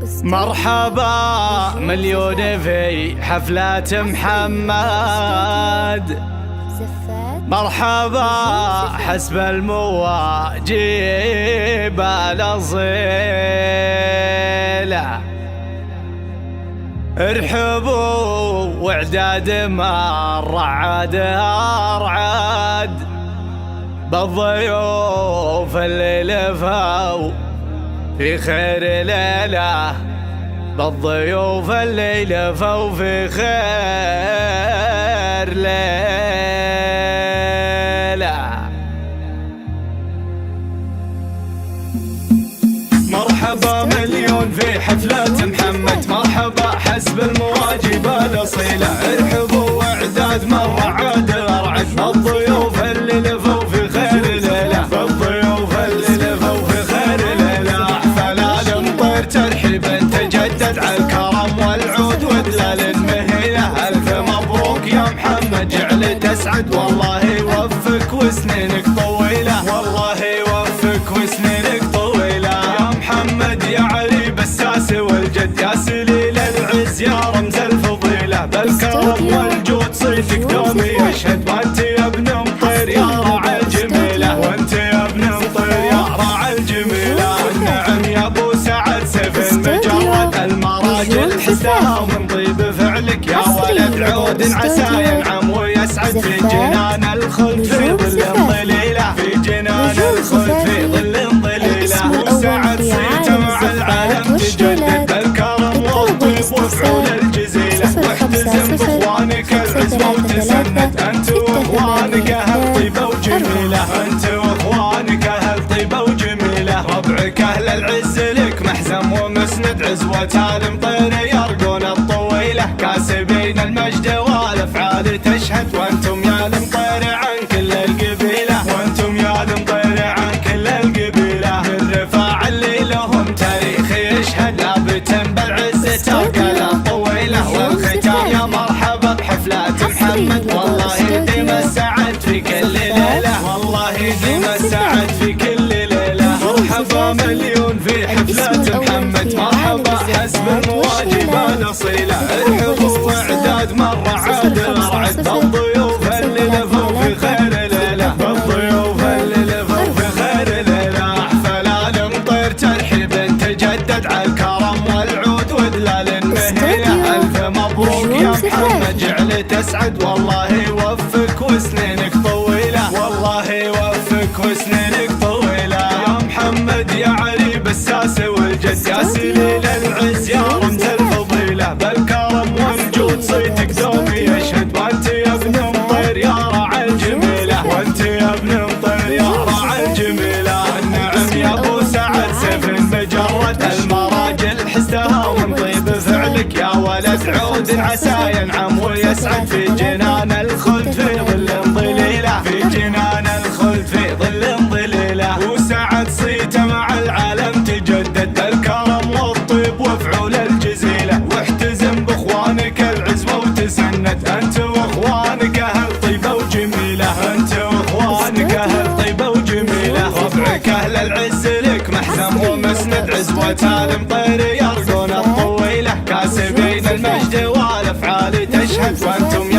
مرحبا مليون في حفلة محمد، مرحبا حسب المواجب الأصيلة، ارحبوا واعداد مرة عاد أرعد بالضيوف اللي لفوا في خير ليلة، بالضيوف اللي لفوا في خير ليلة. مرحبا مليون في حفلة محمد، مرحبا حسب المواجب الأصيلة، ارحبوا واعداد مرة عاد أرعد بالضيوف اللي لفوا في خير ليلة، بالضيوف اللي لفوا في خير ليلة. فلال مطير ترحيب تجدد على الكرم والعود ودلال المهيلة، ألف مبروك يا محمد جعل تسعد، والله يوفقك وسنينك طويلة، والله يوفقك وسنينك طويلة يا محمد يا علي بالساس والجد، يا سليل العز يا رمز الفضيلة، بالكرم والجود صيتك دوم يشهد، وانت يا ابن مطير يا راعي الجميلة، وانت يا ابن مطير يا راعي الجميلة. والنعم يا ابو سعد سيف مجرد المراجل حسها ومن طيب فعلك، يا ولد عود عسى ينعم ويسعد في جنان الخلد في ظل ظليلة، في جنان الخلد في ظل ظليلة. وسعد صيته مع العالم تجدد بالكرم والطيب وفعول الجزيلة، واحتزم باخوانك العزوة وتسند، انت واخوانك اهل طيبة وجميلة، انت واخوانك اهل طيبة وجميلة. ربعك اهل العز لك محزم ومسند، عزوة المطير يرقون الطويلة، كاسبين المجد والافعال تشهد، وانتم يا المطير عن كل القبيلة، وانتم يا المطير عن كل القبيلة. الرفاع اللي لهم تاريخ يشهد، لابت بالعز ترقى الطويلة. والختام يا مرحبا بحفلة محمد، والله يديم السعد في كل ليلة، والله يديم السعد في كل ليلة. مرحبا مليون في حفلة محمد، مرحبا حسب المواجب الأصيلة، ارحبوا واعداد مرة عاد أرعد بالضيوف اللي لفوا في خير ليلة، بالضيوف اللي لفوا في خير ليلة. فلال مطير ترحيب تجدد على الكرم والعود ودلال المهيلة، ألف مبروك يا محمد جعل تسعد، والله يوفقك وسنينك طويلة، والله يوفقك وسنينك طويلة يا محمد يا علي بالساس والجد، يا سليل العز يا رمز الفضيلة، بالكرم والجود صيتك دوم يشهد، وانت يا ابن مطير يا راعي الجميلة، وانت يا ابن مطير يا راعي الجميلة. النعم يا ابو سعد سيف مجرد المراجل حسها ومن طيب فعلك، يا ولد عود عسى ينعم ويسعد في جنان الخلد في ظل ظليلة، في جنان الخلد في ظل ظليلة. وسعد صيته مع العالم تجدد بالكرم والطيب وفعول الجزيلة، واحتزم باخوانك العزوة وتسند، انت واخوانك اهل طيبة وجميلة، انت واخوانك اهل طيبة وجميلة. ربعك اهل العز لك محزم ومسند، عزوة المطير يرقون الطويلة، كاسبين المجد والافعال تشهد، وانتم